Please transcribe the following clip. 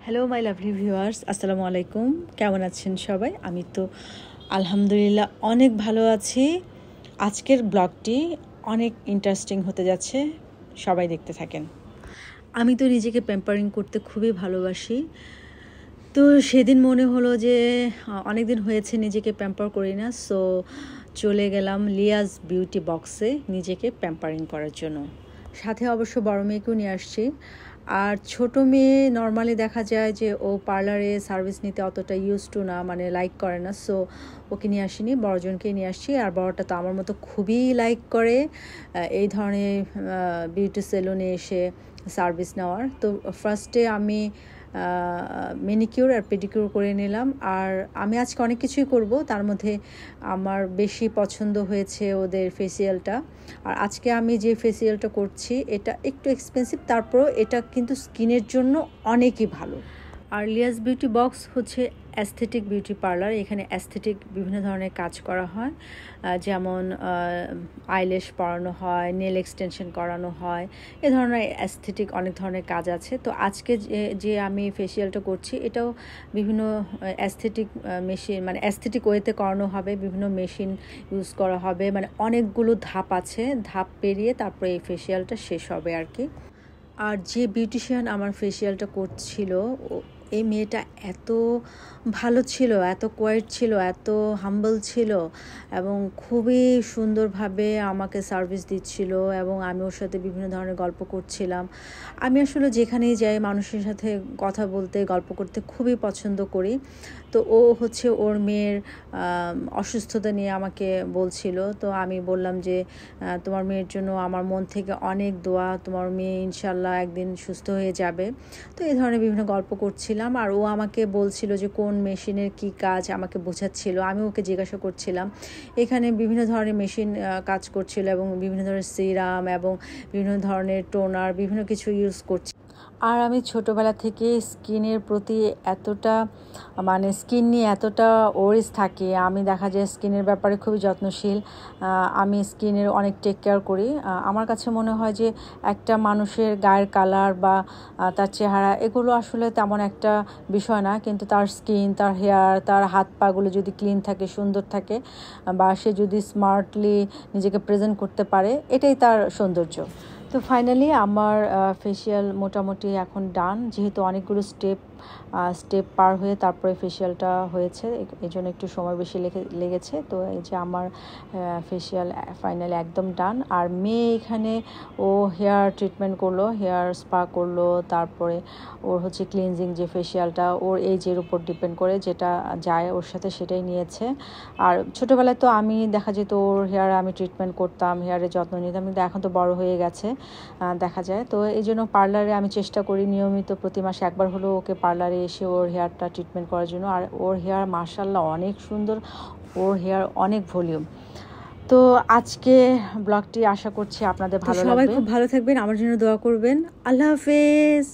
Hello my lovely viewers, আসসালামু আলাইকুম। কেমন আছেন সবাই? আমি তো আলহামদুলিল্লাহ অনেক ভালো আছি। আজকের ব্লগটি অনেক ইন্টারেস্টিং হতে যাচ্ছে, সবাই দেখতে থাকেন। আমি তো নিজেকে প্যাম্পারিং করতে খুবই ভালোবাসি। তো সেদিন মনে হলো যে অনেক দিন হয়েছে নিজেকে প্যাম্পার করি না, সো চলে গেলাম লিয়াজ বিউটি বক্সে নিজেকে প্যাম্পারিং করার জন্য। সাথে অবশ্য বড় মেয়েকেও নিয়ে আসছি। আর ছোট মেয়ে নর্মালি দেখা যায় যে ও পার্লারে সার্ভিস নিতে অতটা ইউজ টু না, মানে লাইক করে না, সো ওকে নিয়ে আসিনি, বড়জনকে নিয়ে আসছি। আর বড়টা তো আমার মতো খুবই লাইক করে এই ধরনের বিউটি সেলুনে এসে সার্ভিস নেওয়ার। তো ফার্স্টে আমি ম্যানিকিউর আর পেডিকিউর করে নিলাম। আর আমি আজকে অনেক কিছুই করব, তার মধ্যে আমার বেশি পছন্দ হয়েছে ওদের ফেসিয়ালটা। আর আজকে আমি যে ফেসিয়ালটা করছি এটা একটু এক্সপেন্সিভ, তারপরও এটা কিন্তু স্কিনের জন্য অনেকই ভালো। আর লিয়াজ বিউটি বক্স হচ্ছে অ্যাস্থেটিক বিউটি পার্লার। এখানে অ্যাস্থেটিক বিভিন্ন ধরনের কাজ করা হয়, যেমন আইল্যাশ পরানো হয়, নেল এক্সটেনশন করানো হয়, এ ধরনের অ্যাস্থেটিক অনেক ধরনের কাজ আছে। তো আজকে যে আমি ফেসিয়ালটা করছি এটাও বিভিন্ন অ্যাস্থেটিক মেশিন, মানে অ্যাস্থেটিক ওয়েতে করানো হবে, বিভিন্ন মেশিন ইউজ করা হবে, মানে অনেকগুলো ধাপ আছে, ধাপ পেরিয়ে তারপরে এই ফেসিয়ালটা শেষ হবে আর কি। আর যে বিউটিশিয়ান আমার ফেসিয়ালটা করছিল, এই মেয়েটা এত ভালো ছিল, এত কোয়াইট ছিল, এত হাম্বল ছিল এবং খুবই সুন্দরভাবে আমাকে সার্ভিস দিচ্ছিল এবং আমি ওর সাথে বিভিন্ন ধরনের গল্প করছিলাম। আমি আসলে যেখানেই যাই মানুষের সাথে কথা বলতে, গল্প করতে খুবই পছন্দ করি। তো ও হচ্ছে ওর মেয়ের অসুস্থতা নিয়ে আমাকে বলছিল। তো আমি বললাম যে তোমার মেয়ের জন্য আমার মন থেকে অনেক দোয়া, তোমার মেয়ে ইনশাল্লাহ একদিন সুস্থ হয়ে যাবে। তো এই ধরনের বিভিন্ন গল্প করছিলাম। আর ও আমাকে বলছিল যে কোন মেশিনের কি কাজ আমাকে বোঝাচ্ছিল, আমি ওকে জিজ্ঞাসা করছিলাম। এখানে বিভিন্ন ধরনের মেশিন কাজ করছিল এবং বিভিন্ন ধরনের সিরাম এবং বিভিন্ন ধরনের টোনার বিভিন্ন কিছু ইউজ করছি। আর আমি ছোটোবেলা থেকে স্কিনের প্রতি এতটা, মানে স্কিন নিয়ে এতটা ওরিস থাকে, আমি দেখা যায় স্কিনের ব্যাপারে খুবই যত্নশীল। আমি স্কিনের অনেক টেক কেয়ার করি। আমার কাছে মনে হয় যে একটা মানুষের গায়ের কালার বা তার চেহারা এগুলো আসলে তেমন একটা বিষয় না, কিন্তু তার স্কিন, তার হেয়ার, তার হাত পাগুলো যদি ক্লিন থাকে, সুন্দর থাকে, বা সে যদি স্মার্টলি নিজেকে প্রেজেন্ট করতে পারে, এটাই তার সৌন্দর্য। তো ফাইনালি আমার ফেসিয়াল মোটামুটি এখন ডান, যেহেতু অনেকগুলো স্টেপ পার হয়ে তারপরে ফেসিয়ালটা হয়েছে, এই জন্য একটু সময় বেশি লেগেছে। তো এই যে আমার ফেসিয়াল ফাইনালি একদম ডান। আর মেয়ে এখানে ও হেয়ার ট্রিটমেন্ট করলো, হেয়ার স্পা করলো, তারপরে ওর হচ্ছে ক্লিনজিং যে ফেসিয়ালটা ওর এজের উপর ডিপেন্ড করে যেটা যায় ওর সাথে সেটাই নিয়েছে। আর ছোটোবেলায় তো আমি দেখা যেত ওর হেয়ার আমি ট্রিটমেন্ট করতাম, হেয়ারের যত্ন নিতাম, কিন্তু এখন তো বড় হয়ে গেছে দেখা যায়। তো এই জন্য পার্লারে আমি চেষ্টা করি নিয়মিত প্রতি মাসে একবার হলেও ওকে পার্লারে এসে ওর হেয়ারটা ট্রিটমেন্ট করার জন্য। আর ওর হেয়ার মাশাআল্লাহ অনেক সুন্দর, ওর হেয়ার অনেক ভলিউম। তো আজকে ব্লগটি আশা করছি আপনাদের ভালো লাগবে। সবাই খুব ভালো থাকবেন, আমার জন্য দোয়া করবেন। আল্লাহ হাফেজ।